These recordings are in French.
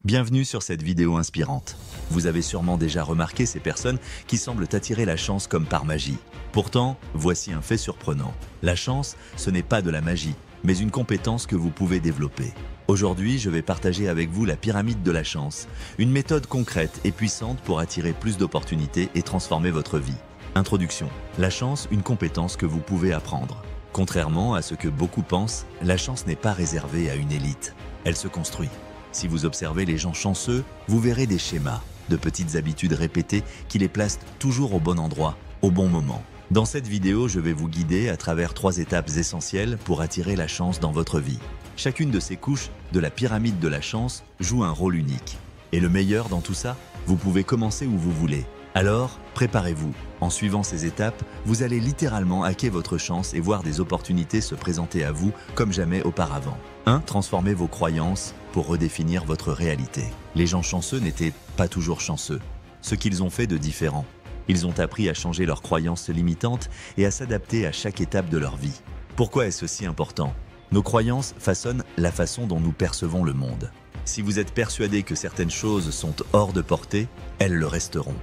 Bienvenue sur cette vidéo inspirante. Vous avez sûrement déjà remarqué ces personnes qui semblent attirer la chance comme par magie. Pourtant, voici un fait surprenant. La chance, ce n'est pas de la magie, mais une compétence que vous pouvez développer. Aujourd'hui, je vais partager avec vous la pyramide de la chance, une méthode concrète et puissante pour attirer plus d'opportunités et transformer votre vie. Introduction. La chance, une compétence que vous pouvez apprendre. Contrairement à ce que beaucoup pensent, la chance n'est pas réservée à une élite. Elle se construit. Si vous observez les gens chanceux, vous verrez des schémas, de petites habitudes répétées qui les placent toujours au bon endroit, au bon moment. Dans cette vidéo, je vais vous guider à travers 3 étapes essentielles pour attirer la chance dans votre vie. Chacune de ces couches de la pyramide de la chance joue un rôle unique. Et le meilleur dans tout ça, vous pouvez commencer où vous voulez. Alors, préparez-vous. En suivant ces étapes, vous allez littéralement hacker votre chance et voir des opportunités se présenter à vous comme jamais auparavant. 1. Transformez vos croyances pour redéfinir votre réalité. Les gens chanceux n'étaient pas toujours chanceux. Ce qu'ils ont fait de différent. Ils ont appris à changer leurs croyances limitantes et à s'adapter à chaque étape de leur vie. Pourquoi est-ce si important ? Nos croyances façonnent la façon dont nous percevons le monde. Si vous êtes persuadé que certaines choses sont hors de portée, elles le resteront.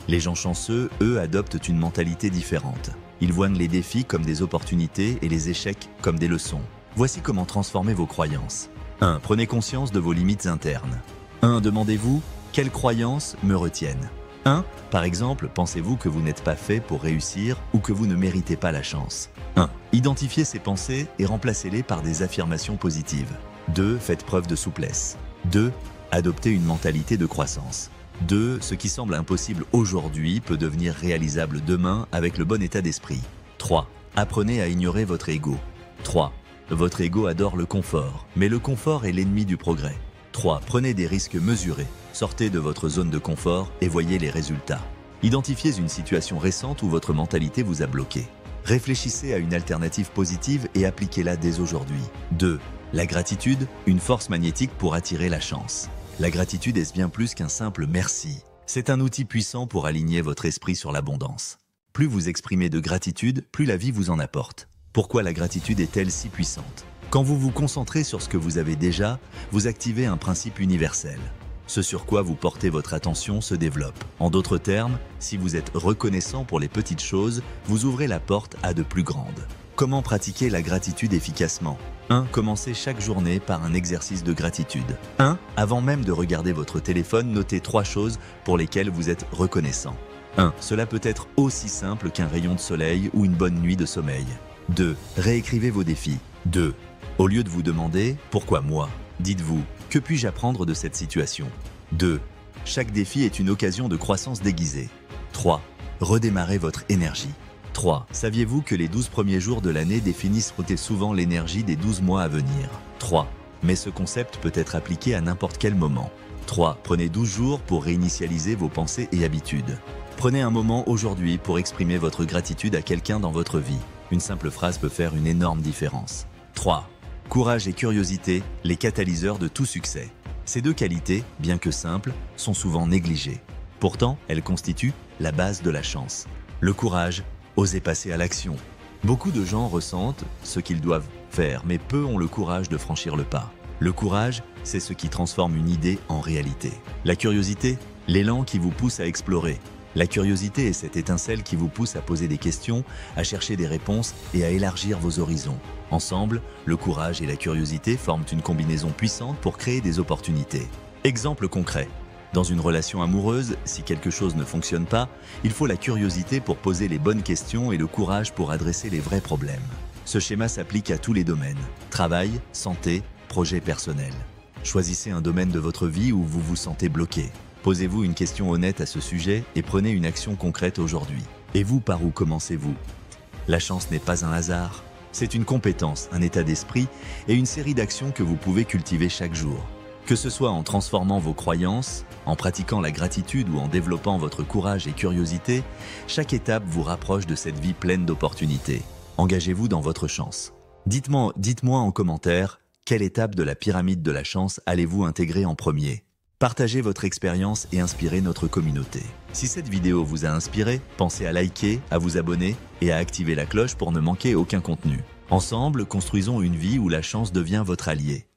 Les gens chanceux, eux, adoptent une mentalité différente. Ils voient les défis comme des opportunités et les échecs comme des leçons. Voici comment transformer vos croyances. 1. Prenez conscience de vos limites internes. 1. Demandez-vous, quelles croyances me retiennent ? 1. Par exemple, pensez-vous que vous n'êtes pas fait pour réussir ou que vous ne méritez pas la chance ? 1. Identifiez ces pensées et remplacez-les par des affirmations positives. 2. Faites preuve de souplesse. 2. Adoptez une mentalité de croissance. 2. Ce qui semble impossible aujourd'hui peut devenir réalisable demain avec le bon état d'esprit. 3. Apprenez à ignorer votre ego. 3. Votre ego adore le confort, mais le confort est l'ennemi du progrès. 3. Prenez des risques mesurés. Sortez de votre zone de confort et voyez les résultats. Identifiez une situation récente où votre mentalité vous a bloqué. Réfléchissez à une alternative positive et appliquez-la dès aujourd'hui. 2. La gratitude, une force magnétique pour attirer la chance. La gratitude est bien plus qu'un simple merci. C'est un outil puissant pour aligner votre esprit sur l'abondance. Plus vous exprimez de gratitude, plus la vie vous en apporte. Pourquoi la gratitude est-elle si puissante ? Quand vous vous concentrez sur ce que vous avez déjà, vous activez un principe universel. Ce sur quoi vous portez votre attention se développe. En d'autres termes, si vous êtes reconnaissant pour les petites choses, vous ouvrez la porte à de plus grandes. Comment pratiquer la gratitude efficacement ? 1. Commencez chaque journée par un exercice de gratitude. 1. Avant même de regarder votre téléphone, notez 3 choses pour lesquelles vous êtes reconnaissant. 1. Cela peut être aussi simple qu'un rayon de soleil ou une bonne nuit de sommeil. 2. Réécrivez vos défis. 2. Au lieu de vous demander « Pourquoi moi ?», dites-vous « Que puis-je apprendre de cette situation ?» 2. Chaque défi est une occasion de croissance déguisée. 3. Redémarrez votre énergie. 3. Saviez-vous que les 12 premiers jours de l'année définissent souvent l'énergie des 12 mois à venir ? 3. Mais ce concept peut être appliqué à n'importe quel moment. 3. Prenez 12 jours pour réinitialiser vos pensées et habitudes. Prenez un moment aujourd'hui pour exprimer votre gratitude à quelqu'un dans votre vie. Une simple phrase peut faire une énorme différence. 3. Courage et curiosité, les catalyseurs de tout succès. Ces 2 qualités, bien que simples, sont souvent négligées. Pourtant, elles constituent la base de la chance. Le courage, oser passer à l'action. Beaucoup de gens ressentent ce qu'ils doivent faire, mais peu ont le courage de franchir le pas. Le courage, c'est ce qui transforme une idée en réalité. La curiosité, l'élan qui vous pousse à explorer. La curiosité est cette étincelle qui vous pousse à poser des questions, à chercher des réponses et à élargir vos horizons. Ensemble, le courage et la curiosité forment une combinaison puissante pour créer des opportunités. Exemple concret. Dans une relation amoureuse, si quelque chose ne fonctionne pas, il faut la curiosité pour poser les bonnes questions et le courage pour adresser les vrais problèmes. Ce schéma s'applique à tous les domaines. Travail, santé, projets personnels. Choisissez un domaine de votre vie où vous vous sentez bloqué. Posez-vous une question honnête à ce sujet et prenez une action concrète aujourd'hui. Et vous, par où commencez-vous ? La chance n'est pas un hasard. C'est une compétence, un état d'esprit et une série d'actions que vous pouvez cultiver chaque jour. Que ce soit en transformant vos croyances, en pratiquant la gratitude ou en développant votre courage et curiosité, chaque étape vous rapproche de cette vie pleine d'opportunités. Engagez-vous dans votre chance. Dites-moi en commentaire, quelle étape de la pyramide de la chance allez-vous intégrer en premier ? Partagez votre expérience et inspirez notre communauté. Si cette vidéo vous a inspiré, pensez à liker, à vous abonner et à activer la cloche pour ne manquer aucun contenu. Ensemble, construisons une vie où la chance devient votre allié.